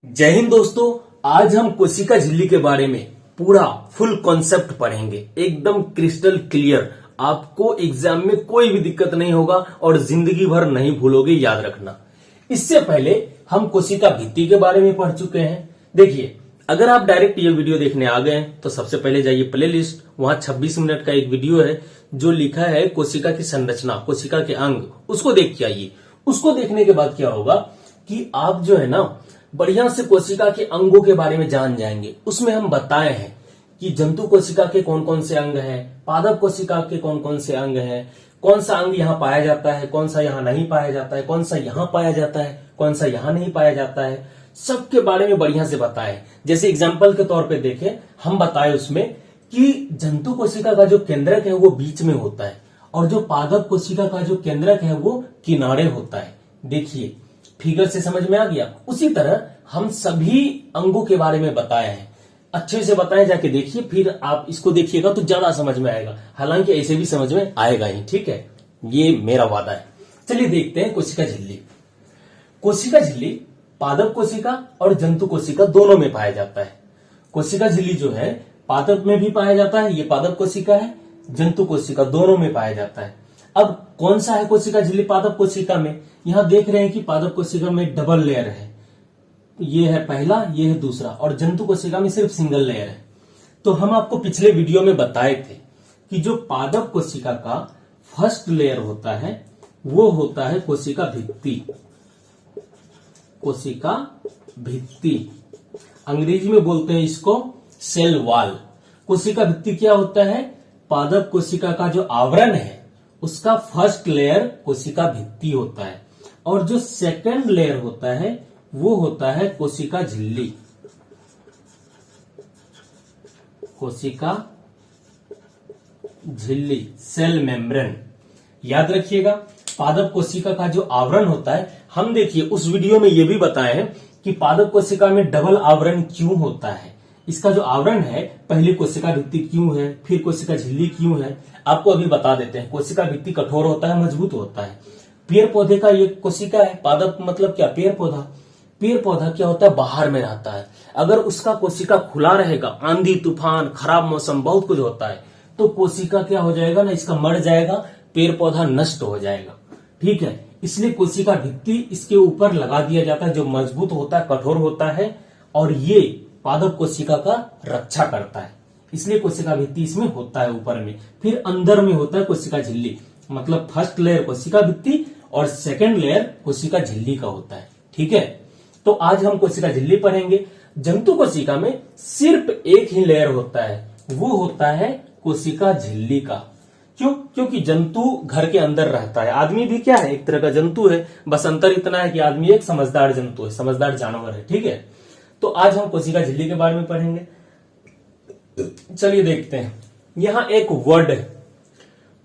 जय हिंद दोस्तों। आज हम कोशिका झिल्ली के बारे में पूरा फुल कॉन्सेप्ट पढ़ेंगे, एकदम क्रिस्टल क्लियर। आपको एग्जाम में कोई भी दिक्कत नहीं होगा और जिंदगी भर नहीं भूलोगे, याद रखना। इससे पहले हम कोशिका भित्ति के बारे में पढ़ चुके हैं। देखिए, अगर आप डायरेक्ट ये वीडियो देखने आ गए हैं तो सबसे पहले जाइए प्ले लिस्ट, वहां 26 मिनट का एक वीडियो है जो लिखा है कोशिका की संरचना, कोशिका के अंग, उसको देख के आइए। उसको देखने के बाद क्या होगा कि आप जो है ना बढ़िया से कोशिका के अंगों के बारे में जान जाएंगे। उसमें हम बताए हैं कि जंतु कोशिका के कौन कौन से अंग हैं, पादप कोशिका के कौन कौन से अंग हैं, कौन सा अंग यहाँ पाया जाता है, कौन सा यहाँ नहीं पाया जाता है, कौन सा यहाँ पाया जाता है, कौन सा यहाँ नहीं पाया जाता है, सबके बारे में बढ़िया से बताए। जैसे एग्जाम्पल के तौर पे देखें, हम बताए उसमें कि जंतु कोशिका का जो केंद्रक है वो बीच में होता है और जो पादप कोशिका का जो केंद्रक है वो किनारे होता है। देखिए, फिगर से समझ में आ गया। उसी तरह हम सभी अंगों के बारे में बताए हैं, अच्छे से बताए, जाके देखिए, फिर आप इसको देखिएगा तो ज्यादा समझ में आएगा। हालांकि ऐसे भी समझ में आएगा ही, ठीक है, ये मेरा वादा है। चलिए देखते हैं कोशिका झिल्ली। कोशिका झिल्ली पादप कोशिका और जंतु कोशिका दोनों में पाया जाता है। कोशिका झिल्ली जो है पादप में भी पाया जाता है, ये पादप कोशिका है, जंतु कोशिका दोनों में पाया जाता है। अब कौन सा है कोशिका झिल्ली पादप कोशिका में? यहां देख रहे हैं कि पादप कोशिका में डबल लेयर है, ये है पहला, ये है दूसरा, और जंतु कोशिका में सिर्फ सिंगल लेयर है। तो हम आपको पिछले वीडियो में बताए थे कि जो पादप कोशिका का फर्स्ट लेयर होता है वो होता है कोशिका भित्ति। कोशिका भित्ति, अंग्रेजी में बोलते हैं इसको सेल वॉल। कोशिका भित्ति क्या होता है? पादप कोशिका का जो आवरण है उसका फर्स्ट लेयर कोशिका भित्ति होता है, और जो सेकंड लेयर होता है वो होता है कोशिका झिल्ली। कोशिका झिल्ली, सेल मेम्ब्रेन। याद रखिएगा, पादप कोशिका का जो आवरण होता है, हम देखिए उस वीडियो में ये भी बताए हैं कि पादप कोशिका में डबल आवरण क्यों होता है। इसका जो आवरण है, पहले कोशिका भित्ति क्यों है, फिर कोशिका झिल्ली क्यों है, आपको अभी बता देते हैं। कोशिका भित्ति कठोर होता है, मजबूत होता है। पेड़ पौधे का ये कोशिका है, पादप मतलब क्या? पेड़ पौधा। पेड़ पौधा क्या होता है? बाहर में रहता है। अगर उसका कोशिका खुला रहेगा, आंधी तूफान खराब मौसम बहुत कुछ होता है, तो कोशिका क्या हो जाएगा ना, इसका मर जाएगा, पेड़ पौधा नष्ट हो जाएगा। ठीक है, इसलिए कोशिका भित्ति इसके ऊपर लगा दिया जाता है, जो मजबूत होता है, कठोर होता है, और ये पादप कोशिका का रक्षा करता है। इसलिए कोशिका भित्ति इसमें होता है ऊपर में। फिर अंदर में होता है कोशिका झिल्ली, मतलब फर्स्ट लेयर कोशिका भित्ति और सेकंड लेयर कोशिका झिल्ली का होता है। ठीक है, तो आज हम कोशिका झिल्ली पढ़ेंगे। जंतु कोशिका में सिर्फ एक ही लेयर होता है, वो होता है कोशिका झिल्ली का। क्यों? क्योंकि जंतु घर के अंदर रहता है। आदमी भी क्या है? एक तरह का जंतु है, बस अंतर इतना है कि आदमी एक समझदार जंतु है, समझदार जानवर है। ठीक है, तो आज हम कोशिका झिल्ली के बारे में पढ़ेंगे। चलिए देखते हैं। यहां एक वर्ड है,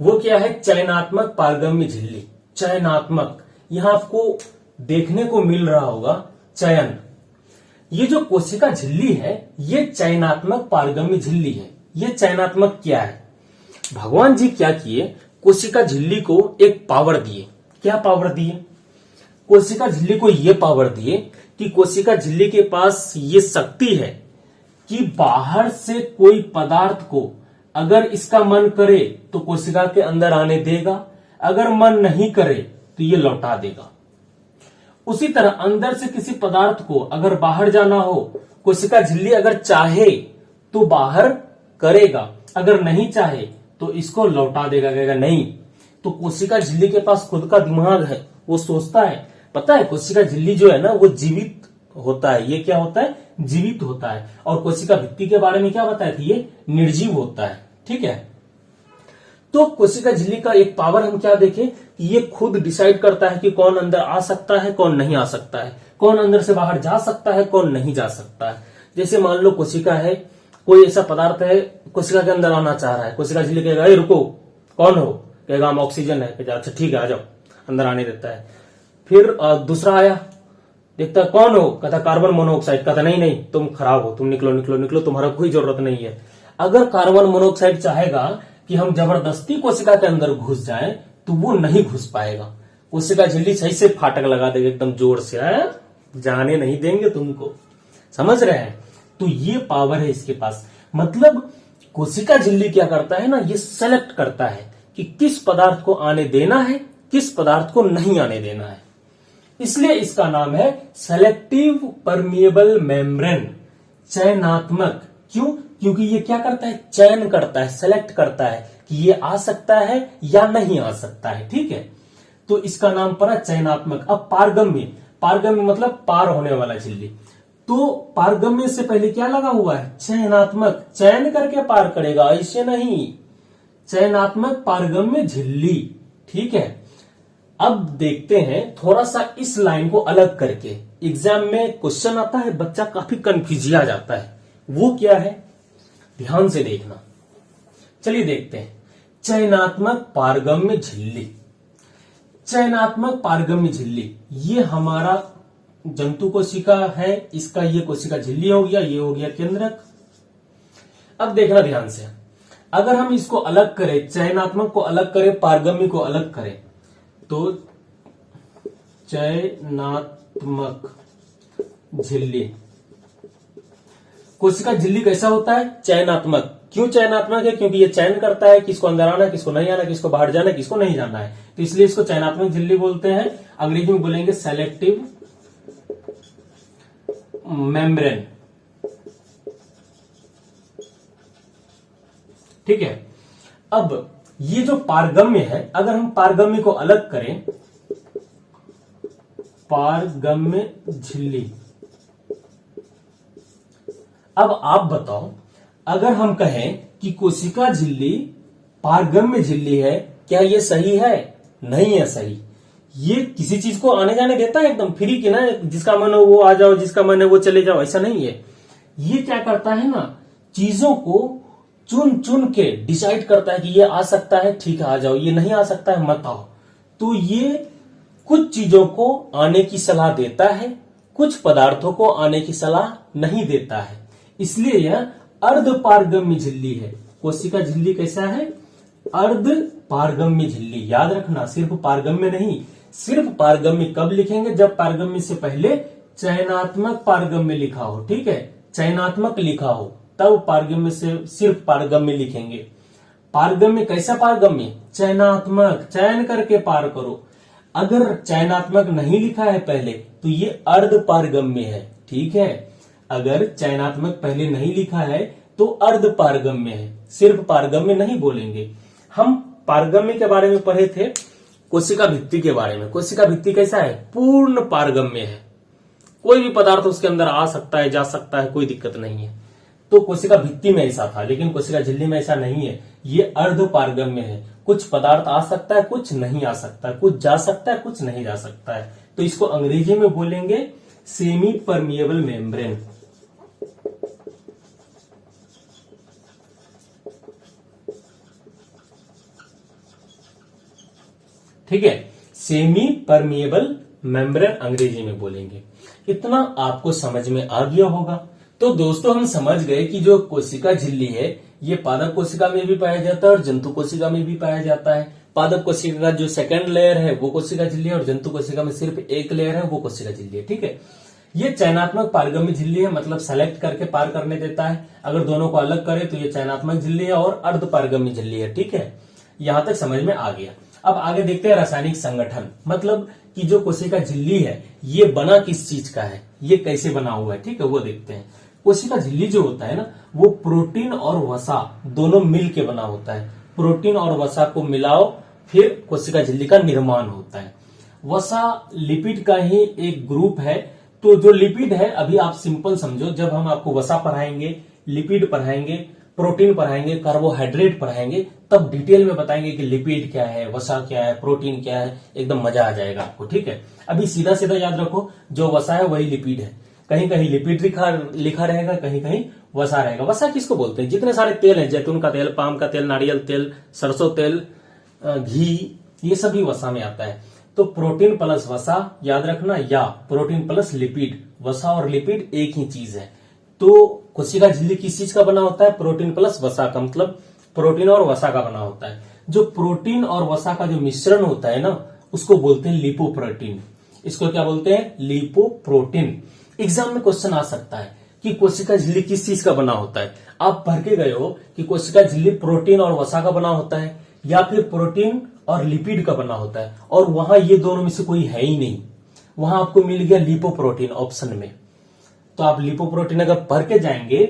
वो क्या है? चयनात्मक पारगम्य झिल्ली। चयनात्मक, यहां आपको देखने को मिल रहा होगा चयन। ये जो कोशिका झिल्ली है ये चयनात्मक पारगम्य झिल्ली है। ये चयनात्मक क्या है? भगवान जी क्या किए? कोशिका झिल्ली को एक पावर दिए। क्या पावर दिए? कोशिका झिल्ली को ये पावर दिए कि कोशिका झिल्ली के पास ये शक्ति है कि बाहर से कोई पदार्थ को अगर इसका मन करे तो कोशिका के अंदर आने देगा, अगर मन नहीं करे तो ये लौटा देगा। उसी तरह अंदर से किसी पदार्थ को अगर बाहर जाना हो, कोशिका झिल्ली अगर चाहे तो बाहर करेगा, अगर नहीं चाहे तो इसको लौटा देगा, कहेगा नहीं। तो कोशिका झिल्ली के पास खुद का दिमाग है, वो सोचता है। पता है, कोशिका झिल्ली जो है ना वो जीवित होता है। ये क्या होता है? जीवित होता है। और कोशिका भित्ति के बारे में क्या बताया था? ये निर्जीव होता है। ठीक है, तो कोशिका झिल्ली का एक पावर हम क्या देखें कि ये खुद डिसाइड करता है कि कौन अंदर आ सकता है, कौन नहीं आ सकता है, कौन अंदर से बाहर जा सकता है, कौन नहीं जा सकता है। जैसे मान लो कोशिका है, कोई ऐसा पदार्थ है कोशिका के अंदर आना चाह रहा है, कोशिका झिल्ली कहेगा ए रुको, कौन हो? कहेगा हम ऑक्सीजन है। कहेगा अच्छा ठीक है आ जाओ, अंदर आने देता है। फिर दूसरा आया, देखता कौन हो? कहता कार्बन मोनोऑक्साइड। कहता नहीं नहीं तुम खराब हो, तुम निकलो निकलो निकलो, तुम्हारा कोई जरूरत नहीं है। अगर कार्बन मोनोऑक्साइड चाहेगा कि हम जबरदस्ती कोशिका के अंदर घुस जाएं तो वो नहीं घुस पाएगा। कोशिका झिल्ली सही से फाटक लगा देगा एकदम जोर से, जाने नहीं देंगे तुमको। समझ रहे हैं? तो ये पावर है इसके पास। मतलब कोशिका झिल्ली क्या करता है ना, ये सेलेक्ट करता है कि किस पदार्थ को आने देना है, किस पदार्थ को नहीं आने देना है। इसलिए इसका नाम है सेलेक्टिव परमिएबल मेम्ब्रेन, चयनात्मक। क्यों? क्योंकि ये क्या करता है, चयन करता है, सेलेक्ट करता है कि ये आ सकता है या नहीं आ सकता है। ठीक है, तो इसका नाम पड़ा चयनात्मक। अब पारगम्य, पारगम्य मतलब पार होने वाला झिल्ली। तो पारगम्य से पहले क्या लगा हुआ है, चयनात्मक, चयन करके पार करेगा, ऐसे नहीं, चयनात्मक पारगम्य झिल्ली। ठीक है, अब देखते हैं थोड़ा सा इस लाइन को अलग करके। एग्जाम में क्वेश्चन आता है, बच्चा काफी कंफ्यूजिया जाता है, वो क्या है, ध्यान से देखना। चलिए देखते हैं, चयनात्मक पारगम्य झिल्ली। चयनात्मक पारगम्य झिल्ली, ये हमारा जंतु कोशिका है, इसका ये कोशिका झिल्ली हो गया, ये हो गया केंद्रक। अब देखना ध्यान से, अगर हम इसको अलग करें, चयनात्मक को अलग करें, पारगम्य को अलग करें, तो चयनात्मक झिल्ली, कोशिका झिल्ली कैसा होता है, चयनात्मक। क्यों चयनात्मक है? क्योंकि ये चयन करता है किसको अंदर आना है, किसको नहीं आना, किसको बाहर जाना है, किसको नहीं जाना है, तो इसलिए इसको चयनात्मक झिल्ली बोलते हैं। अंग्रेजी में बोलेंगे सेलेक्टिव मेम्ब्रेन। ठीक है, अब ये जो पारगम्य है, अगर हम पारगम्य को अलग करें, पारगम्य झिल्ली। अब आप बताओ, अगर हम कहें कि कोशिका झिल्ली पारगम्य झिल्ली है, क्या ये सही है? नहीं है सही। ये किसी चीज को आने जाने देता है एकदम फ्री की ना, जिसका मन हो वो आ जाओ, जिसका मन है वो चले जाओ, ऐसा नहीं है। ये क्या करता है ना, चीजों को चुन चुन के डिसाइड करता है कि ये आ सकता है, ठीक है आ जाओ, ये नहीं आ सकता है मत आओ। तो ये कुछ चीजों को आने की सलाह देता है, कुछ पदार्थों को आने की सलाह नहीं देता है, इसलिए यह अर्ध पारगम्य झिल्ली है। कोशिका झिल्ली कैसा है, अर्ध पारगम्य झिल्ली। याद रखना, सिर्फ पारगम्य नहीं, सिर्फ पारगम्य कब लिखेंगे, जब पारगम्य से पहले चयनात्मक पारगम्य लिखा हो। ठीक है, चयनात्मक लिखा हो तब पारगम्य से सिर्फ पारगम्य लिखेंगे। पारगम्य कैसा पारगम्य, चयनात्मक, चयन करके पार करो। अगर चयनात्मक नहीं लिखा है पहले तो ये अर्ध पारगम्य है। ठीक है, अगर चयनात्मक पहले नहीं लिखा है तो अर्ध पारगम्य है, सिर्फ पारगम्य नहीं बोलेंगे। हम पारगम्य के बारे में पढ़े थे, कोशिका भित्ति के बारे में। कोशिका भित्ति कैसा है, पूर्ण पारगम्य है, कोई भी पदार्थ उसके अंदर आ सकता है, जा सकता है, कोई दिक्कत नहीं है। तो कोशिका भित्ति में ऐसा था, लेकिन कोशिका झिल्ली में ऐसा नहीं है, ये अर्ध पारगम्य है। कुछ पदार्थ आ सकता है, कुछ नहीं आ सकता, कुछ जा सकता है, कुछ नहीं जा सकता है। तो इसको अंग्रेजी में बोलेंगे सेमी परमिएबल मेम्ब्रेन। ठीक है, सेमी परमिएबल मेम्ब्रेन अंग्रेजी में बोलेंगे। इतना आपको समझ में आ गया होगा। तो दोस्तों हम समझ गए कि जो कोशिका झिल्ली है ये पादप कोशिका में भी पाया जाता है और जंतु कोशिका में भी पाया जाता है। पादप कोशिका का जो सेकंड लेयर है वो कोशिका झिल्ली है और जंतु कोशिका में सिर्फ एक लेयर है वो कोशिका झिल्ली है। ठीक है, ये चयनात्मक पारगम्य झिल्ली है, मतलब सेलेक्ट करके पार करने देता है। अगर दोनों को अलग करें तो ये चयनात्मक झिल्ली है और अर्ध पारगम्य झिल्ली है। ठीक है, यहां तक समझ में आ गया। अब आगे देखते हैं रासायनिक संगठन, मतलब कि जो कोशिका झिल्ली है ये बना किस चीज का है, ये कैसे बना हुआ है। ठीक है, वो देखते हैं। कोशिका झिल्ली जो होता है ना, वो प्रोटीन और वसा दोनों मिल के बना होता है। प्रोटीन और वसा को मिलाओ फिर कोशिका झिल्ली का निर्माण होता है। वसा लिपिड का ही एक ग्रुप है। तो जो लिपिड है, अभी आप सिंपल समझो, जब हम आपको वसा पढ़ाएंगे, लिपिड पढ़ाएंगे, प्रोटीन पढ़ाएंगे, कार्बोहाइड्रेट पढ़ाएंगे, तब डिटेल में बताएंगे कि लिपिड क्या है, वसा क्या है, प्रोटीन क्या है, एकदम मजा आ जाएगा आपको। ठीक है, अभी सीधा सीधा याद रखो, जो वसा है वही लिपिड है। कहीं कहीं लिपिड लिखा रहेगा, कहीं कहीं वसा रहेगा। वसा किसको बोलते हैं, जितने सारे तेल हैं, जैतून का तेल, पाम का तेल, नारियल तेल, सरसों तेल, घी, ये सभी वसा में आता है। तो प्रोटीन प्लस वसा याद रखना, या प्रोटीन प्लस लिपिड, वसा और लिपिड एक ही चीज है। तो कोशिका झिल्ली किस चीज का बना होता है, प्रोटीन प्लस वसा का, मतलब प्रोटीन और वसा का बना होता है। जो प्रोटीन और वसा का जो मिश्रण होता है ना, उसको बोलते हैं लिपोप्रोटीन। इसको क्या बोलते हैं, लिपोप्रोटीन। एग्जाम में क्वेश्चन आ सकता है कि कोशिका झिल्ली किस चीज का बना होता है। आप पढ़ के गए हो कि कोशिका झिल्ली प्रोटीन और वसा का बना होता है या फिर प्रोटीन और लिपिड का बना होता है, और वहां ये दोनों में से कोई है ही नहीं। वहां आपको मिल गया लिपोप्रोटीन ऑप्शन में। तो आप लिपोप्रोटीन अगर पढ़ के जाएंगे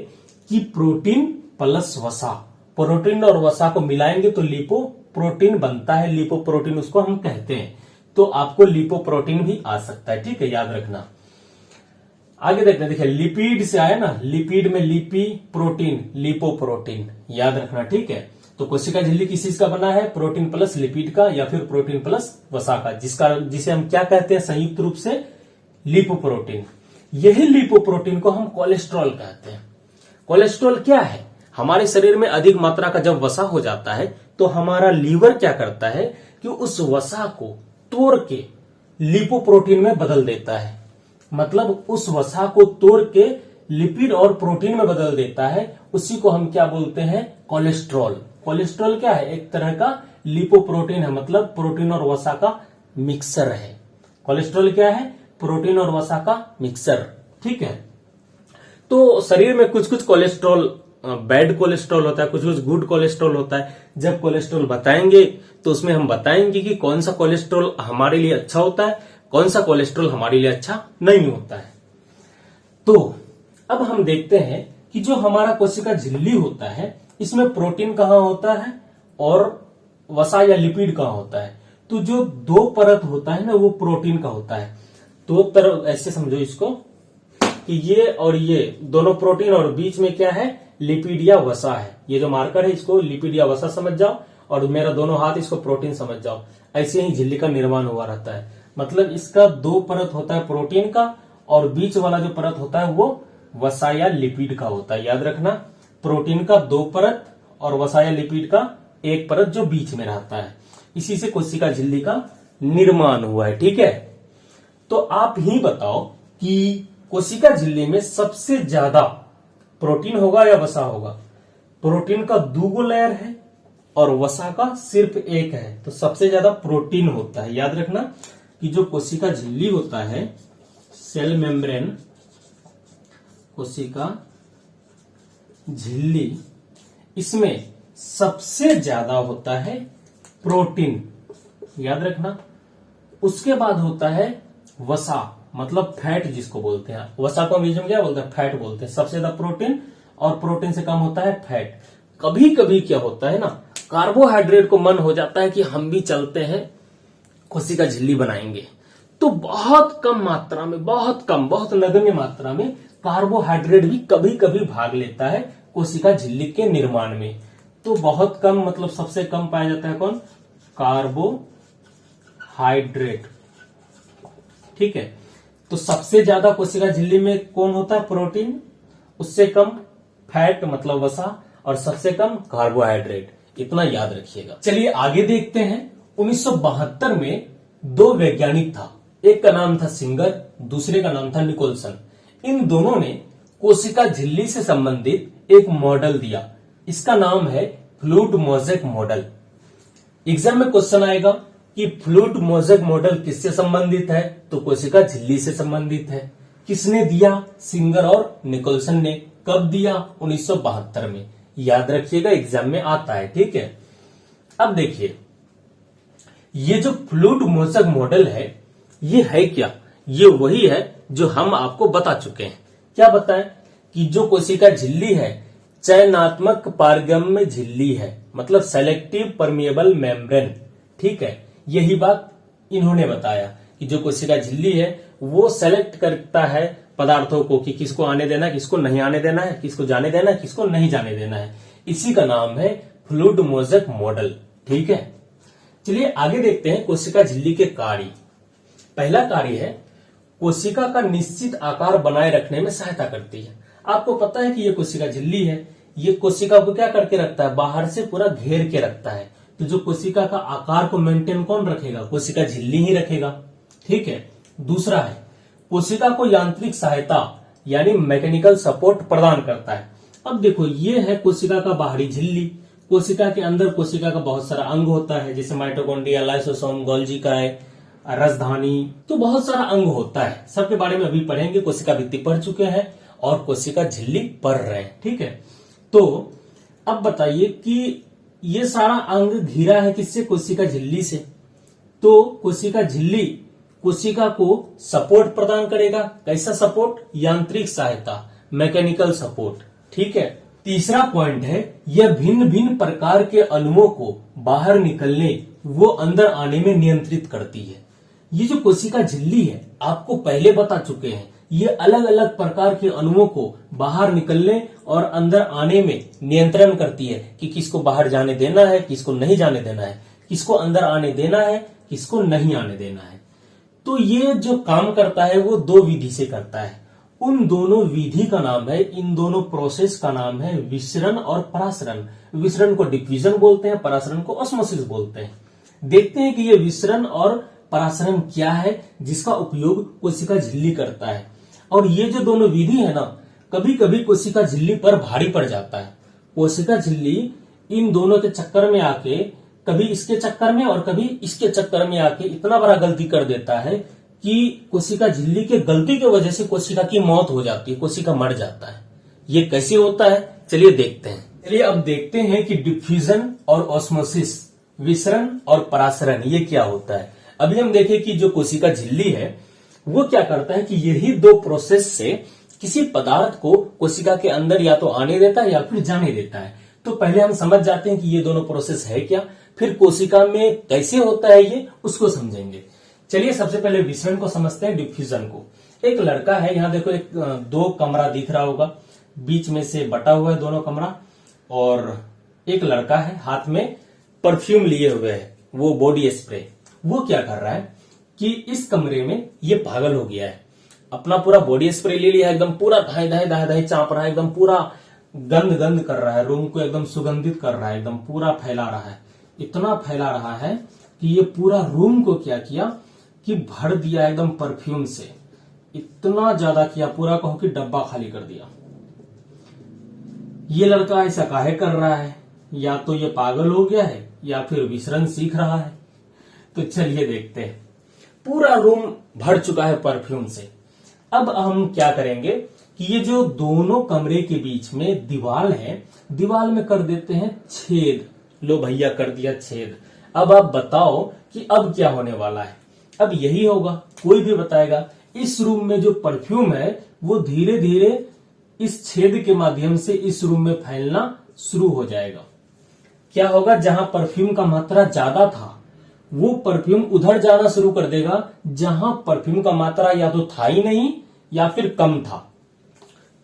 कि प्रोटीन प्लस वसा, प्रोटीन और वसा को मिलाएंगे तो लिपोप्रोटीन बनता है, लिपोप्रोटीन उसको हम कहते हैं। तो आपको लिपोप्रोटीन भी आ सकता है, ठीक है, याद रखना। आगे देखते हैं, देखिए लिपिड से आया ना, लिपिड में लिपी प्रोटीन, लिपोप्रोटीन, याद रखना, ठीक है। तो कोशिका झिल्ली किस चीज का बना है, प्रोटीन प्लस लिपिड का या फिर प्रोटीन प्लस वसा का, जिसे हम क्या कहते हैं संयुक्त रूप से, लिपोप्रोटीन। यही लिपोप्रोटीन को हम कोलेस्ट्रॉल कहते हैं। कोलेस्ट्रॉल क्या है, हमारे शरीर में अधिक मात्रा का जब वसा हो जाता है तो हमारा लीवर क्या करता है कि उस वसा को तोड़ के लिपोप्रोटीन में बदल देता है। मतलब उस वसा को तोड़ के लिपिड और प्रोटीन में बदल देता है, उसी को हम क्या बोलते हैं, कोलेस्ट्रॉल। कोलेस्ट्रॉल क्या है, एक तरह का लिपोप्रोटीन है, मतलब प्रोटीन और वसा का मिक्सर है। कोलेस्ट्रॉल क्या है, प्रोटीन और वसा का मिक्सर, ठीक है। तो शरीर में कुछ कुछ कोलेस्ट्रॉल बैड कोलेस्ट्रॉल होता है, कुछ कुछ गुड कोलेस्ट्रॉल होता है। जब कोलेस्ट्रॉल बताएंगे तो उसमें हम बताएंगे कि कौन सा कोलेस्ट्रॉल हमारे लिए अच्छा होता है, कौन सा कोलेस्ट्रॉल हमारे लिए अच्छा नहीं होता है। तो अब हम देखते हैं कि जो हमारा कोशिका झिल्ली होता है इसमें प्रोटीन कहाँ होता है और वसा या लिपिड कहाँ होता है। तो जो दो परत होता है ना वो प्रोटीन का होता है। दो तरफ ऐसे समझो इसको कि ये और ये दोनों प्रोटीन और बीच में क्या है, लिपिड या वसा है। ये जो मार्कर है इसको लिपिड या वसा समझ जाओ और मेरा दोनों हाथ इसको प्रोटीन समझ जाओ। ऐसे ही झिल्ली का निर्माण हुआ रहता है। मतलब इसका दो परत होता है प्रोटीन का और बीच वाला जो परत होता है वो वसा या लिपिड का होता है। याद रखना, प्रोटीन का दो परत और वसा या लिपिड का एक परत जो बीच में रहता है। इसी से कोशिका झिल्ली का निर्माण हुआ है, ठीक है। तो आप ही बताओ कि कोशिका झिल्ली में सबसे ज्यादा प्रोटीन होगा या वसा होगा। प्रोटीन का दो लेयर है और वसा का सिर्फ एक है, तो सबसे ज्यादा प्रोटीन होता है। याद रखना कि जो कोशिका झिल्ली होता है, सेल मेम्ब्रेन, कोशिका झिल्ली, इसमें सबसे ज्यादा होता है प्रोटीन, याद रखना। उसके बाद होता है वसा, मतलब फैट जिसको बोलते हैं। वसा को अंग्रेजी में क्या बोलते हैं, फैट बोलते हैं। सबसे ज्यादा प्रोटीन और प्रोटीन से कम होता है फैट। कभी कभी क्या होता है ना, कार्बोहाइड्रेट को मन हो जाता है कि हम भी चलते हैं कोशिका झिल्ली बनाएंगे, तो बहुत कम मात्रा में, बहुत कम, बहुत नगण्य मात्रा में कार्बोहाइड्रेट भी कभी कभी भाग लेता है कोशिका झिल्ली के निर्माण में। तो बहुत कम, मतलब सबसे कम पाया जाता है कौन, कार्बोहाइड्रेट, ठीक है। तो सबसे ज्यादा कोशिका झिल्ली में कौन होता है, प्रोटीन, उससे कम फैट मतलब वसा, और सबसे कम कार्बोहाइड्रेट। इतना याद रखिएगा। चलिए आगे देखते हैं। 1972 में दो वैज्ञानिक था, एक का नाम था सिंगर, दूसरे का नाम था निकोलसन। इन दोनों ने कोशिका झिल्ली से संबंधित एक मॉडल दिया। इसका नाम है फ्लूइड मोज़ेक मॉडल। एग्जाम में क्वेश्चन आएगा कि फ्लूइड मोज़ेक मॉडल किससे संबंधित है, तो कोशिका झिल्ली से संबंधित है। किसने दिया, सिंगर और निकोलसन ने। कब दिया, 1972 में। याद रखिएगा, एग्जाम में आता है, ठीक है। अब देखिए, ये जो फ्लूइड मोज़ेक मॉडल है, ये है क्या, ये वही है जो हम आपको बता चुके हैं। क्या बताएं कि जो कोशिका झिल्ली है चयनात्मक पारगम्य झिल्ली है, मतलब सेलेक्टिव परमिएबल मेम्ब्रेन, ठीक है। यही बात इन्होंने बताया कि जो कोशिका झिल्ली है वो सेलेक्ट करता है पदार्थों को कि किसको आने देना है, किसको नहीं आने देना है, किसको जाने देना है, किसको नहीं जाने देना है। इसी का नाम है फ्लूइड मोज़ेक मॉडल, ठीक है। चलिए आगे देखते हैं कोशिका झिल्ली के कार्य। पहला कार्य है कोशिका का निश्चित आकार बनाए रखने में सहायता करती है। आपको पता है कि ये कोशिका झिल्ली है, ये कोशिका को क्या करके रखता है, बाहर से पूरा घेर के रखता है। तो जो कोशिका का आकार को मेंटेन कौन रखेगा, कोशिका झिल्ली ही रखेगा, ठीक है। दूसरा है कोशिका को यांत्रिक सहायता यानी मैकेनिकल सपोर्ट प्रदान करता है। अब देखो, ये है कोशिका का बाहरी झिल्ली। कोशिका के अंदर कोशिका का बहुत सारा अंग होता है, जैसे माइटोकॉन्ड्रिया, लाइसोसोम, गोल्जी काय, राजधानी, तो बहुत सारा अंग होता है। सबके बारे में अभी पढ़ेंगे, कोशिका भित्ति पढ़ चुके हैं। और कोशिका झिल्ली पर रहे हैं। ठीक है, तो अब बताइए कि ये सारा अंग घिरा है किससे? कोशिका झिल्ली से। तो कोशिका झिल्ली कोशिका को सपोर्ट प्रदान करेगा। कैसा सपोर्ट? यांत्रिक सहायता, मैकेनिकल सपोर्ट। ठीक है, तीसरा पॉइंट है यह भिन्न भिन्न प्रकार के अणुओं को बाहर निकलने वो अंदर आने में नियंत्रित करती है। ये जो कोशिका झिल्ली है आपको पहले बता चुके हैं, ये अलग अलग प्रकार के अणुओं को बाहर निकलने और अंदर आने में नियंत्रण करती है कि किसको बाहर जाने देना है, किसको नहीं जाने देना है, किसको अंदर आने देना है, किसको नहीं आने देना है। तो ये जो काम करता है वो दो विधि से करता है। उन दोनों विधि का नाम है, इन दोनों प्रोसेस का नाम है विसरण और परासरण। विसरण को डिफ्यूजन बोलते हैं, परासरण को ऑस्मोसिस बोलते हैं। देखते हैं कि ये विसरण और परासरण क्या है जिसका उपयोग कोशिका झिल्ली करता है। और ये जो दोनों विधि है ना, कभी कभी कोशिका झिल्ली पर भारी पड़ जाता है। कोशिका झिल्ली इन दोनों के चक्कर में आके, कभी इसके चक्कर में और कभी इसके चक्कर में आके इतना बड़ा गलती कर देता है कि कोशिका झिल्ली के गलती की वजह से कोशिका की मौत हो जाती है, कोशिका मर जाता है। ये कैसे होता है चलिए देखते हैं। चलिए अब देखते हैं कि डिफ्यूजन और ऑस्मोसिस, विसरण और परासरण ये क्या होता है। अभी हम देखें कि जो कोशिका झिल्ली है वो क्या करता है कि यही दो प्रोसेस से किसी पदार्थ को कोशिका के अंदर या तो आने देता है या फिर जाने देता है। तो पहले हम समझ जाते हैं कि ये दोनों प्रोसेस है क्या, फिर कोशिका में कैसे होता है ये उसको समझेंगे। चलिए सबसे पहले विसरण को समझते हैं, डिफ्यूजन को। एक लड़का है, यहाँ देखो एक दो कमरा दिख रहा होगा, बीच में से बटा हुआ है दोनों कमरा, और एक लड़का है हाथ में परफ्यूम लिए हुए है, वो बॉडी स्प्रे। वो क्या कर रहा है कि इस कमरे में ये पागल हो गया है, अपना पूरा बॉडी स्प्रे ले लिया है, एकदम पूरा धाए धाए धाए धाए चाप रहा है, एकदम पूरा गंद गंद कर रहा है, रूम को एकदम सुगंधित कर रहा है, एकदम पूरा फैला रहा है। इतना फैला रहा है कि ये पूरा रूम को क्या किया कि भर दिया एकदम परफ्यूम से। इतना ज्यादा किया, पूरा कहो कि डब्बा खाली कर दिया। ये लड़का ऐसा काहे कर रहा है? या तो ये पागल हो गया है या फिर विसरण सीख रहा है। तो चलिए देखते हैं। पूरा रूम भर चुका है परफ्यूम से। अब हम क्या करेंगे कि ये जो दोनों कमरे के बीच में दीवार है, दीवार में कर देते हैं छेद। लो भैया कर दिया छेद। अब आप बताओ कि अब क्या होने वाला है। अब यही होगा, कोई भी बताएगा। इस रूम में जो परफ्यूम है वो धीरे धीरे इस छेद के माध्यम से इस रूम में फैलना शुरू हो जाएगा। क्या होगा, जहां परफ्यूम का मात्रा ज्यादा था वो परफ्यूम उधर जाना शुरू कर देगा जहां परफ्यूम का मात्रा या तो था ही नहीं या फिर कम था।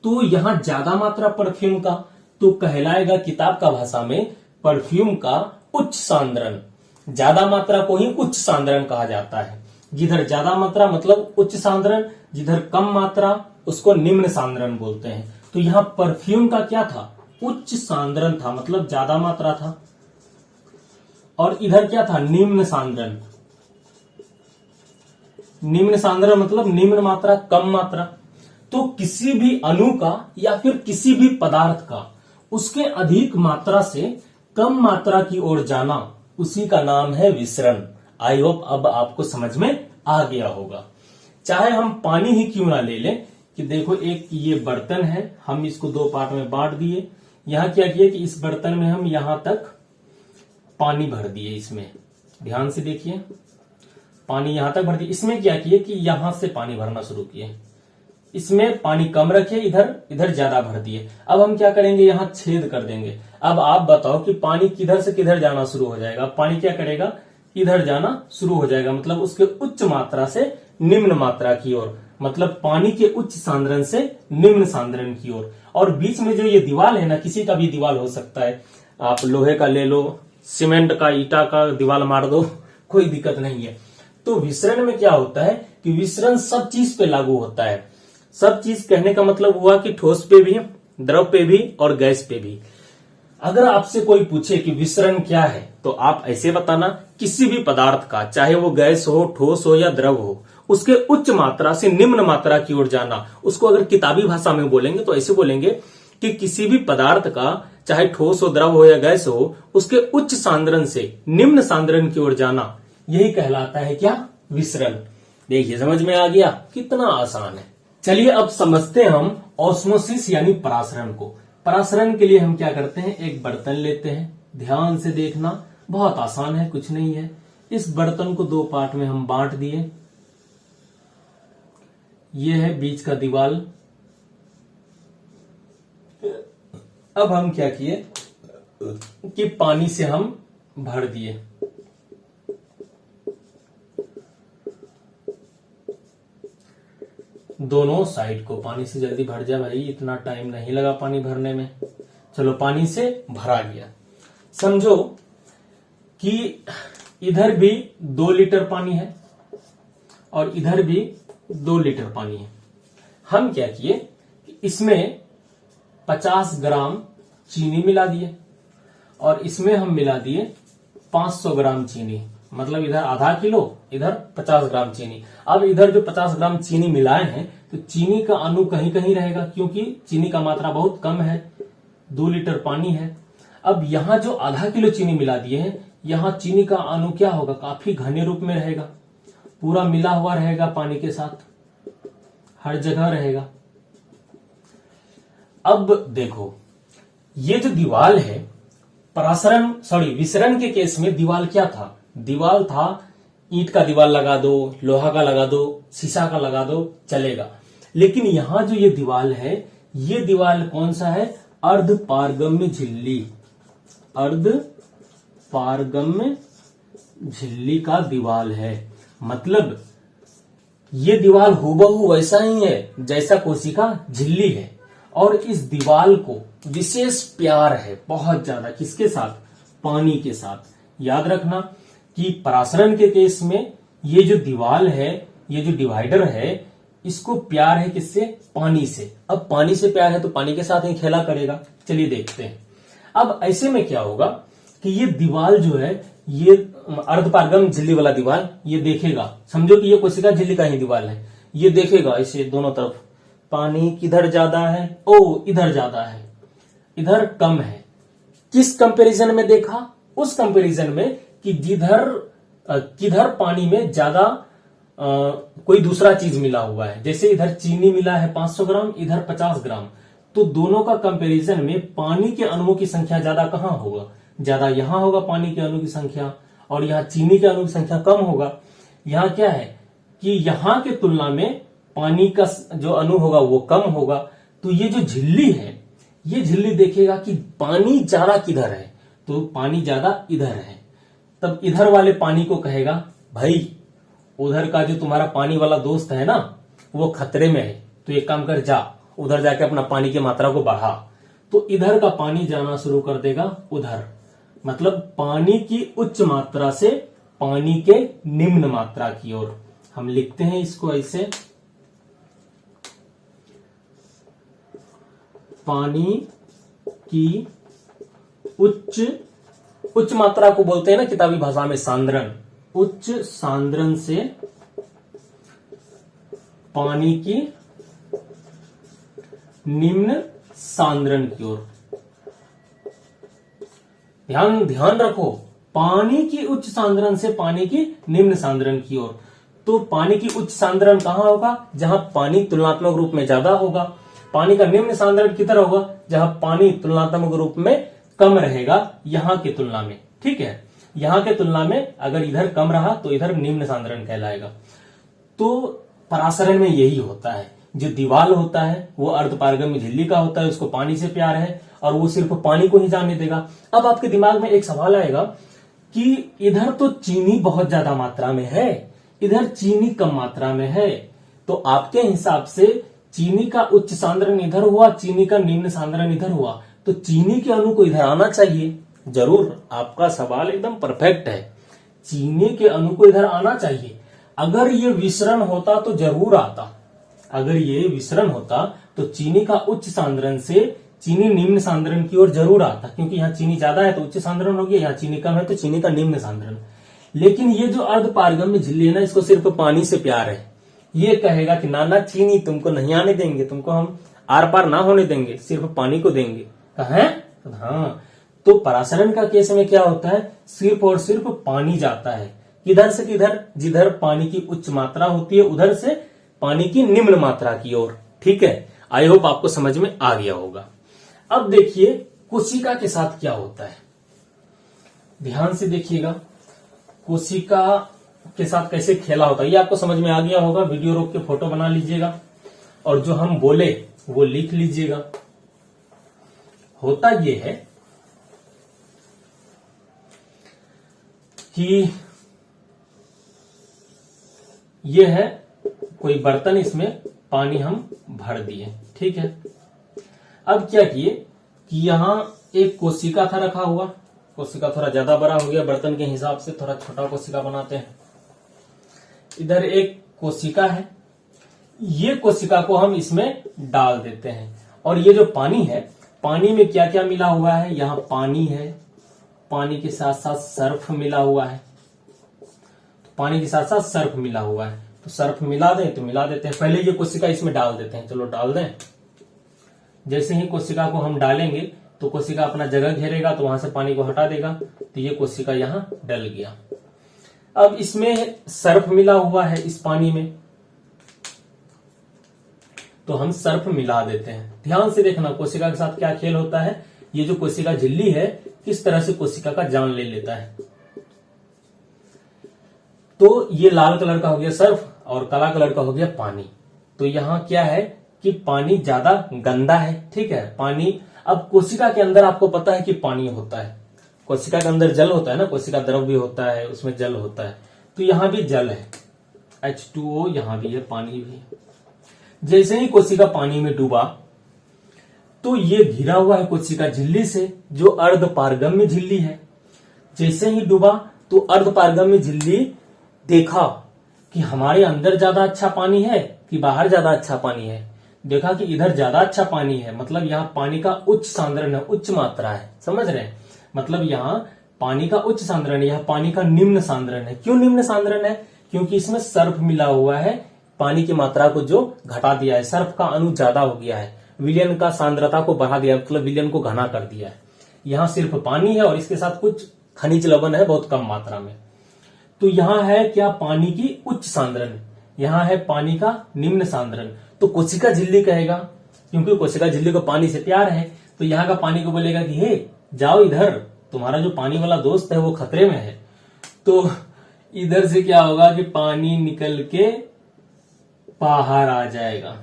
तो यहां ज्यादा मात्रा परफ्यूम का तो कहलाएगा किताब का भाषा में परफ्यूम का उच्च सांद्रण। ज्यादा मात्रा को ही उच्च सांद्रण कहा जाता है। जिधर ज्यादा मात्रा मतलब उच्च सांद्रण, जिधर कम मात्रा उसको निम्न सांद्रण बोलते हैं। तो यहां परफ्यूम का क्या था? उच्च सांद्रण था, मतलब ज्यादा मात्रा था। और इधर क्या था? निम्न सांद्रण। निम्न सांद्रण मतलब निम्न मात्रा, कम मात्रा। तो किसी भी अणु का या फिर किसी भी पदार्थ का उसके अधिक मात्रा से कम मात्रा की ओर जाना, उसी का नाम है विसरण। आई होप अब आपको समझ में आ गया होगा। चाहे हम पानी ही क्यों ना ले लें, कि देखो एक ये बर्तन है, हम इसको दो पार्ट में बांट दिए। यहां क्या किया कि इस बर्तन में हम यहां तक पानी भर दिए। इसमें ध्यान से देखिए, पानी यहां तक भर दिए। इसमें क्या किए कि यहां से पानी भरना शुरू किए। इसमें पानी कम रखे, इधर इधर ज्यादा भर दिए। अब हम क्या करेंगे, यहां छेद कर देंगे। अब आप बताओ कि पानी किधर से किधर जाना शुरू हो जाएगा। पानी क्या करेगा, इधर जाना शुरू हो जाएगा, मतलब उसके उच्च मात्रा से निम्न मात्रा की ओर, मतलब पानी के उच्च सांद्रण से निम्न सांद्रण की ओर। और बीच में जो ये दीवार है ना, किसी का भी दीवार हो सकता है, आप लोहे का ले लो, सीमेंट का, ईटा का दीवार मार दो, कोई दिक्कत नहीं है। तो विसरण में क्या होता है कि विसरण सब चीज पे लागू होता है। सब चीज कहने का मतलब हुआ कि ठोस पे भी, द्रव पे भी और गैस पे भी। अगर आपसे कोई पूछे कि विसरण क्या है, तो आप ऐसे बताना, किसी भी पदार्थ का, चाहे वो गैस हो, ठोस हो या द्रव हो, उसके उच्च मात्रा से निम्न मात्रा की ओर जाना। उसको अगर किताबी भाषा में बोलेंगे तो ऐसे बोलेंगे कि किसी भी पदार्थ का, चाहे ठोस हो, द्रव हो या गैस हो, उसके उच्च सांद्रण से निम्न सांद्रण की ओर जाना, यही कहलाता है क्या, विसरण। देखिए समझ में आ गया, कितना आसान है। चलिए अब समझते हैं हम ऑस्मोसिस यानी परासरण को। परासरण के लिए हम क्या करते हैं, एक बर्तन लेते हैं, ध्यान से देखना, बहुत आसान है, कुछ नहीं है। इस बर्तन को दो पार्ट में हम बांट दिए, ये है बीच का दीवाल। अब हम क्या किए कि पानी से हम भर दिए, दोनों साइड को। पानी से जल्दी भर जाए भाई, इतना टाइम नहीं लगा पानी भरने में। चलो पानी से भरा गया। समझो कि इधर भी 2 लीटर पानी है और इधर भी 2 लीटर पानी है। हम क्या किए, इसमें 50 ग्राम चीनी मिला दिए और इसमें हम मिला दिए 500 ग्राम चीनी। मतलब इधर आधा किलो, इधर 50 ग्राम चीनी। अब इधर जो 50 ग्राम चीनी मिलाए हैं तो चीनी का अणु कहीं कहीं रहेगा, क्योंकि चीनी का मात्रा बहुत कम है, 2 लीटर पानी है। अब यहां जो आधा किलो चीनी मिला दिए हैं, यहां चीनी का अणु क्या होगा, काफी घने रूप में रहेगा, पूरा मिला हुआ रहेगा पानी के साथ, हर जगह रहेगा। अब देखो, ये जो दीवाल है, विसरण के केस में दीवाल क्या था, दीवाल था ईंट का दीवाल लगा दो, लोहा का लगा दो, शीशा का लगा दो, चलेगा। लेकिन यहां जो ये दीवाल है, ये दीवाल कौन सा है, अर्धपारगम्य झिल्ली, अर्धपारगम्य झिल्ली का दीवाल है। मतलब ये दीवाल हूबहू वैसा ही है जैसा कोशिका झिल्ली है। और इस दीवाल को विशेष प्यार है बहुत ज्यादा, किसके साथ, पानी के साथ। याद रखना कि परासरण के केस में ये जो दीवाल है, ये जो डिवाइडर है, इसको प्यार है किससे, पानी से। अब पानी से प्यार है तो पानी के साथ ही खेला करेगा। चलिए देखते हैं। अब ऐसे में क्या होगा कि ये दीवाल जो है, ये अर्धपारगम झिल्ली वाला दीवाल, ये देखेगा, समझो कि ये कोशिका झिल्ली का ही दीवाल है, ये देखेगा इसे दोनों तरफ, पानी किधर ज्यादा है, ओ इधर ज्यादा है, इधर कम है। किस कंपैरिजन में देखा, उस कंपैरिजन में कि किधर पानी में ज्यादा कोई दूसरा चीज मिला हुआ है। जैसे इधर चीनी मिला है 500 ग्राम, इधर 50 ग्राम, तो दोनों का कंपैरिजन में पानी के अणुओं की संख्या ज्यादा कहां होगा, ज्यादा यहां होगा पानी के अणु की संख्या, और यहां चीनी के अणु की संख्या कम होगा। यहां क्या है कि यहां के तुलना में पानी का जो अणु होगा वो कम होगा। तो ये जो झिल्ली है, ये झिल्ली देखेगा कि पानी ज्यादा किधर है, तो पानी ज्यादा इधर है। तब इधर वाले पानी को कहेगा, भाई उधर का जो तुम्हारा पानी वाला दोस्त है ना, वो खतरे में है, तो एक काम कर, जा उधर जाके अपना पानी की मात्रा को बढ़ा। तो इधर का पानी जाना शुरू कर देगा उधर, मतलब पानी की उच्च मात्रा से पानी के निम्न मात्रा की ओर। हम लिखते हैं इसको ऐसे, पानी की उच्च मात्रा को बोलते हैं ना किताबी भाषा में सांद्रण। उच्च सांद्रण से पानी की निम्न सांद्रण की ओर। ध्यान रखो, पानी की उच्च सांद्रण से पानी की निम्न सांद्रण की ओर। तो पानी की उच्च सांद्रण कहां होगा, जहां पानी तुलनात्मक रूप में ज्यादा होगा। पानी का निम्न सांद्रण किधर होगा, जहां पानी तुलनात्मक रूप में कम रहेगा यहां की तुलना में। ठीक है, यहां के तुलना में अगर इधर कम रहा तो इधर निम्न सांद्रण कहलाएगा। तो परासरण में यही होता है, जो दीवाल होता है वो अर्धपारगम्य झिल्ली का होता है, उसको पानी से प्यार है और वो सिर्फ पानी को ही जाने देगा। अब आपके दिमाग में एक सवाल आएगा कि इधर तो चीनी बहुत ज्यादा मात्रा में है, इधर चीनी कम मात्रा में है, तो आपके हिसाब से चीनी का उच्च सांद्रण इधर हुआ, चीनी का निम्न सांद्रण इधर हुआ, तो चीनी के अणु को इधर आना चाहिए। जरूर, आपका सवाल एकदम परफेक्ट है, चीनी के अणु को इधर आना चाहिए। अगर ये विसरण होता तो जरूर आता, अगर ये विसरण होता तो चीनी का उच्च सांद्रण से चीनी निम्न सांद्रण की ओर जरूर आता, क्योंकि यहाँ चीनी ज्यादा है तो उच्च सांद्रण हो गया, यहाँ चीनी कम है तो चीनी का निम्न सांद्रण। लेकिन ये जो अर्धपारगम्य झिल्ली है ना, इसको सिर्फ पानी से प्यार है, ये कहेगा कि ना चीनी तुमको नहीं आने देंगे, तुमको हम आर पार ना होने देंगे, सिर्फ पानी को देंगे। कहा हाँ, तो परासरण का केस में क्या होता है, सिर्फ और सिर्फ पानी जाता है, किधर से किधर, जिधर पानी की उच्च मात्रा होती है उधर से पानी की निम्न मात्रा की ओर। ठीक है, आई होप आपको समझ में आ गया होगा। अब देखिए कोशिका के साथ क्या होता है, ध्यान से देखिएगा कोशिका के साथ कैसे खेला होता है, ये आपको समझ में आ गया होगा। वीडियो रोक के फोटो बना लीजिएगा और जो हम बोले वो लिख लीजिएगा। होता ये है कि ये है कोई बर्तन, इसमें पानी हम भर दिए, ठीक है। अब क्या किए कि यहां एक कोशिका था रखा हुआ, कोशिका थोड़ा ज्यादा बड़ा हो गया बर्तन के हिसाब से, थोड़ा छोटा कोशिका बनाते हैं। इधर एक कोशिका है, ये कोशिका को हम इसमें डाल देते हैं और ये जो पानी है, पानी में क्या क्या मिला हुआ है, यहां पानी है, पानी के साथ साथ सर्फ मिला हुआ है, तो पानी के साथ साथ सर्फ मिला हुआ है, तो सर्फ मिला दें तो मिला देते हैं। पहले ये कोशिका इसमें डाल देते हैं, चलो डाल दें। जैसे ही कोशिका को हम डालेंगे तो कोशिका अपना जगह घेरेगा, तो वहां से पानी को हटा देगा, तो ये कोशिका यहां डल गया। अब इसमें सर्फ मिला हुआ है इस पानी में, तो हम सर्फ मिला देते हैं। ध्यान से देखना कोशिका के साथ क्या खेल होता है। ये जो कोशिका झिल्ली है किस तरह से कोशिका का जान ले लेता है। तो ये लाल कलर का हो गया सर्फ और काला कलर का हो गया पानी। तो यहां क्या है कि पानी ज्यादा गंदा है, ठीक है। पानी, अब कोशिका के अंदर आपको पता है कि पानी होता है, कोशिका के अंदर जल होता है ना, कोशिका द्रव भी होता है, उसमें जल होता है, तो यहां भी जल है, H2O, यहां भी है, पानी भी है। जैसे ही कोशिका पानी में डूबा तो ये घिरा हुआ है कोशिका झिल्ली से, जो अर्धपारगम्य झिल्ली है। जैसे ही डूबा तो अर्धपारगम्य झिल्ली देखा कि हमारे अंदर ज्यादा अच्छा पानी है कि बाहर ज्यादा अच्छा पानी है। देखा कि इधर ज्यादा अच्छा पानी है, मतलब यहाँ पानी का उच्च सांद्रण है, उच्च मात्रा है, समझ रहे हैं। मतलब यहाँ पानी का उच्च सांद्रण है, यहाँ पानी का निम्न सांद्रण है। क्यों निम्न सांद्रण है? क्योंकि इसमें सर्फ मिला हुआ है, पानी की मात्रा को जो घटा दिया है, सर्फ का अणु ज्यादा हो गया है, विलयन का सांद्रता को बढ़ा दिया, मतलब विलयन को घना कर दिया है। यहाँ सिर्फ पानी है और इसके साथ कुछ खनिज लवण है बहुत कम मात्रा में। तो यहाँ है क्या, पानी की उच्च सांद्रण, यहाँ है पानी का निम्न सांद्रण। तो कोशिका झिल्ली कहेगा, क्योंकि कोशिका झिल्ली को पानी से प्यार है, तो यहाँ का पानी को बोलेगा कि हे जाओ इधर, तुम्हारा जो पानी वाला दोस्त है वो खतरे में है। तो इधर से क्या होगा कि पानी निकल के बाहर आ जाएगा,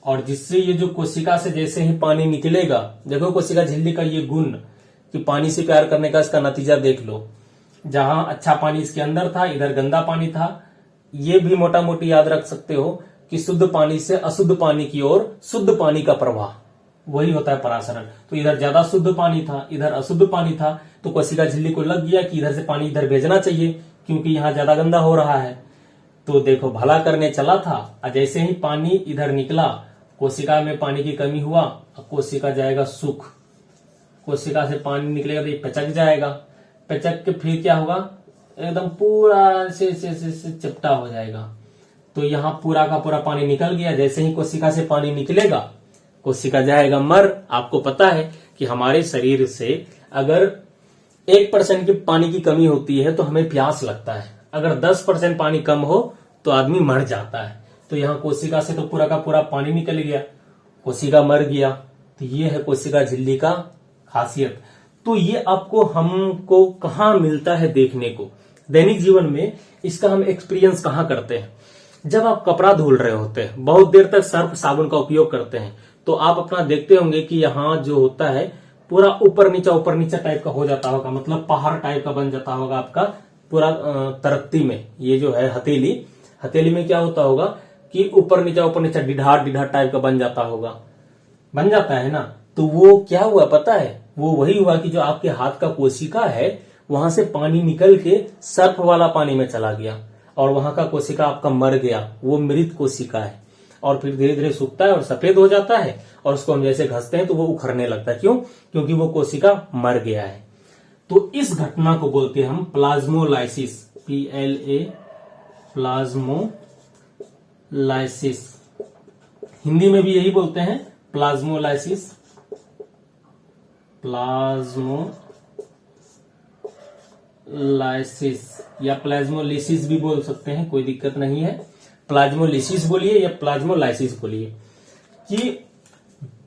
और जिससे ये जो कोशिका से जैसे ही पानी निकलेगा, देखो कोशिका झिल्ली का ये गुण कि पानी से प्यार करने का, इसका नतीजा देख लो। जहां अच्छा पानी इसके अंदर था, इधर गंदा पानी था। ये भी मोटा मोटी याद रख सकते हो कि शुद्ध पानी से अशुद्ध पानी की ओर शुद्ध पानी का प्रवाह, वही होता है परासरण। तो इधर ज्यादा शुद्ध पानी था, इधर अशुद्ध पानी था, तो कोशिका झिल्ली को लग गया कि इधर से पानी इधर भेजना चाहिए, क्योंकि यहाँ ज्यादा गंदा हो रहा है। तो देखो भला करने चला था, और जैसे ही पानी इधर निकला, कोशिका में पानी की कमी हुआ, अब कोशिका जाएगा सूख, कोशिका से पानी निकलेगा तो ये पचक जाएगा, पचक के फिर क्या होगा, एकदम पूरा से चिपटा हो जाएगा। तो यहाँ पूरा का पूरा पानी निकल गया। जैसे ही कोशिका से पानी निकलेगा, कोशिका जाएगा मर। आपको पता है कि हमारे शरीर से अगर 1% की पानी की कमी होती है तो हमें प्यास लगता है, अगर 10% पानी कम हो तो आदमी मर जाता है। तो यहाँ कोशिका से तो पूरा का पूरा पानी निकल गया, कोशिका मर गया। तो ये है कोशिका झिल्ली का खासियत। तो ये आपको हमको कहाँ मिलता है देखने को, दैनिक जीवन में इसका हम एक्सपीरियंस कहाँ करते हैं? जब आप कपड़ा धुल रहे होते हैं, बहुत देर तक सर्फ साबुन का उपयोग करते हैं, तो आप अपना देखते होंगे कि यहाँ जो होता है पूरा ऊपर नीचा टाइप का हो जाता होगा, मतलब पहाड़ टाइप का बन जाता होगा आपका पूरा तरक्ती में। ये जो है हथेली में क्या होता होगा कि ऊपर नीचा डिढार टाइप का बन जाता होगा, बन जाता है ना। तो वो क्या हुआ पता है, वो वही हुआ कि जो आपके हाथ का कोशिका है वहां से पानी निकल के सर्फ वाला पानी में चला गया, और वहां का कोशिका आपका मर गया, वो मृत कोशिका है। और फिर धीरे धीरे सूखता है और सफेद हो जाता है, और उसको हम जैसे घसते हैं तो वो उखड़ने लगता है। क्यों? क्योंकि वो कोशिका मर गया है। तो इस घटना को बोलते हैं हम प्लाज्मोलाइसिस, PLA, प्लाज्मोलाइसिस। हिंदी में भी यही बोलते हैं, प्लाज्मोलाइसिस, प्लाज्मोलाइसिस या प्लाज्मोलिसिस भी बोल सकते हैं, कोई दिक्कत नहीं है। प्लाज्मोलिसिस बोलिए या प्लाज्मोलाइसिस बोलिए। कि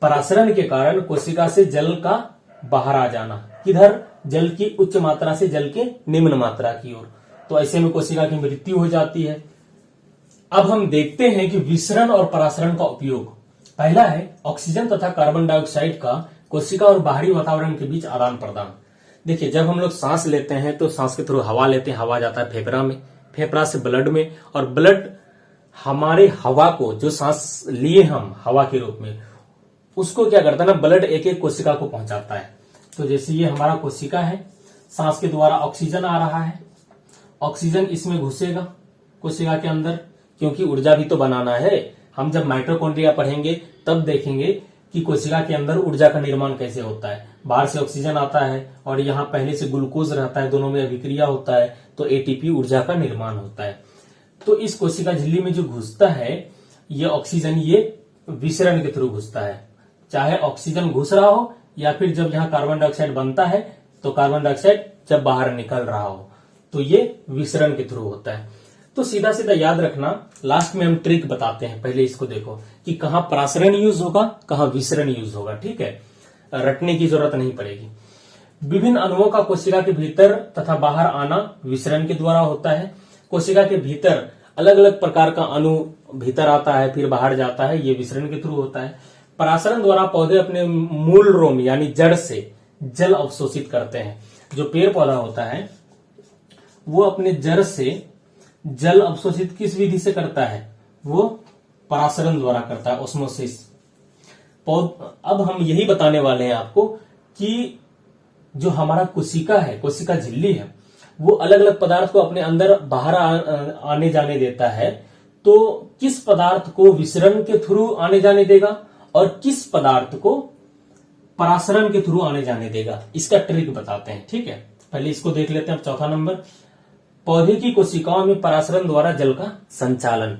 परासरण के कारण कोशिका से जल का बाहर आ जाना, किधर, जल की उच्च मात्रा से जल के निम्न मात्रा की ओर, तो ऐसे में कोशिका की मृत्यु हो जाती है। अब हम देखते हैं कि विसरण और परासरण का उपयोग। पहला है ऑक्सीजन तथा कार्बन डाइऑक्साइड का कोशिका और बाहरी वातावरण के बीच आदान प्रदान। देखिए, जब हम लोग सांस लेते हैं तो सांस के थ्रू हवा लेते हैं, हवा जाता है फेफड़ा में, फेफड़ा से ब्लड में, और ब्लड हमारे हवा को, जो सांस लिए हम हवा के रूप में, उसको क्या करता है ना, ब्लड एक एक कोशिका को पहुंचाता है। तो जैसे ये हमारा कोशिका है, सांस के द्वारा ऑक्सीजन आ रहा है, ऑक्सीजन इसमें घुसेगा कोशिका के अंदर, क्योंकि ऊर्जा भी तो बनाना है। हम जब माइटोकॉन्ड्रिया पढ़ेंगे तब देखेंगे कि कोशिका के अंदर ऊर्जा का निर्माण कैसे होता है। बाहर से ऑक्सीजन आता है और यहाँ पहले से ग्लूकोज रहता है, दोनों में अभिक्रिया होता है, तो एटीपी ऊर्जा का निर्माण होता है। तो इस कोशिका झिल्ली में जो घुसता है ये ऑक्सीजन, ये विसरण के थ्रू घुसता है। चाहे ऑक्सीजन घुस रहा हो या फिर जब यहाँ कार्बन डाइऑक्साइड बनता है तो कार्बन डाइऑक्साइड जब बाहर निकल रहा हो, तो ये विसरण के थ्रू होता है। तो सीधा सीधा याद रखना, लास्ट में हम ट्रिक बताते हैं, पहले इसको देखो कि कहाँ परासरण यूज होगा, कहाँ विसरण यूज होगा। ठीक है, रटने की जरूरत नहीं पड़ेगी। विभिन्न अणुओं का कोशिका के भीतर तथा बाहर आना विसरण के द्वारा होता है। कोशिका के भीतर अलग अलग प्रकार का अणु भीतर आता है फिर बाहर जाता है, ये विसरण के थ्रू होता है। परासरण द्वारा पौधे अपने मूल रोम यानी जड़ से जल अवशोषित करते हैं। जो पेड़ पौधा होता है वो अपने जड़ से जल अवशोषित किस विधि से करता है, वो परासरण द्वारा करता है, ऑस्मोसिस। अब हम यही बताने वाले हैं आपको कि जो हमारा कोशिका है, कोशिका झिल्ली है, वो अलग अलग पदार्थ को अपने अंदर बाहर आने जाने देता है। तो किस पदार्थ को विसरण के थ्रू आने जाने देगा और किस पदार्थ को परासरण के थ्रू आने जाने देगा, इसका ट्रिक बताते हैं। ठीक है, पहले इसको देख लेते हैं। अब चौथा नंबर, पौधे की कोशिकाओं में परासरण द्वारा जल का संचालन।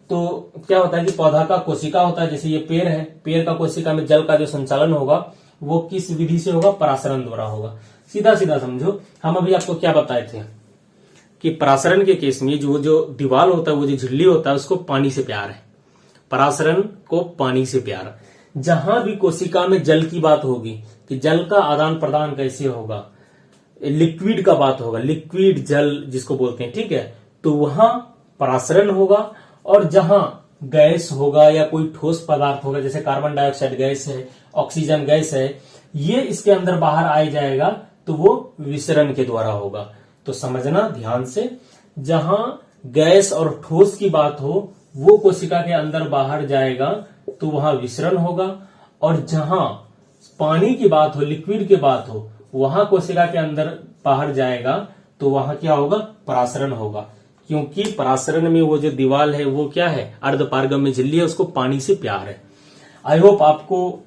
तो क्या होता है कि पौधा का कोशिका होता है, जैसे ये पेड़ है, पेड़ का कोशिका में जल का जो संचालन होगा वो किस विधि से होगा, परासरण द्वारा होगा। सीधा सीधा समझो, हम अभी आपको क्या बताए थे कि परासरण के केस में जो दीवार होता है, वो जो झिल्ली होता है, उसको पानी से प्यार है। परासरण को पानी से प्यार। जहां भी कोशिका में जल की बात होगी कि जल का आदान प्रदान कैसे होगा, लिक्विड का बात होगा, लिक्विड जल जिसको बोलते हैं, ठीक है, तो वहां परासरण होगा। और जहां गैस होगा या कोई ठोस पदार्थ होगा, जैसे कार्बन डाइऑक्साइड गैस है, ऑक्सीजन गैस है, ये इसके अंदर बाहर आ जाएगा, तो वो विसरण के द्वारा होगा। तो समझना ध्यान से, जहां गैस और ठोस की बात हो वो कोशिका के अंदर बाहर जाएगा तो वहां विसरण होगा, और जहां पानी की बात हो, लिक्विड की बात हो, वहां कोशिका के अंदर बाहर जाएगा तो वहां क्या होगा, परासरण होगा। क्योंकि परासरण में वो जो दीवार है वो क्या है, अर्धपारगम्य झिल्ली है, उसको पानी से प्यार है। आई होप आपको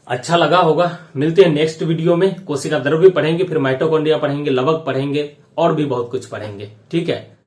अच्छा लगा होगा। मिलते हैं नेक्स्ट वीडियो में। कोशिका द्रव्य पढ़ेंगे, फिर माइटोकॉन्ड्रिया पढ़ेंगे, लवक पढ़ेंगे और भी बहुत कुछ पढ़ेंगे। ठीक है।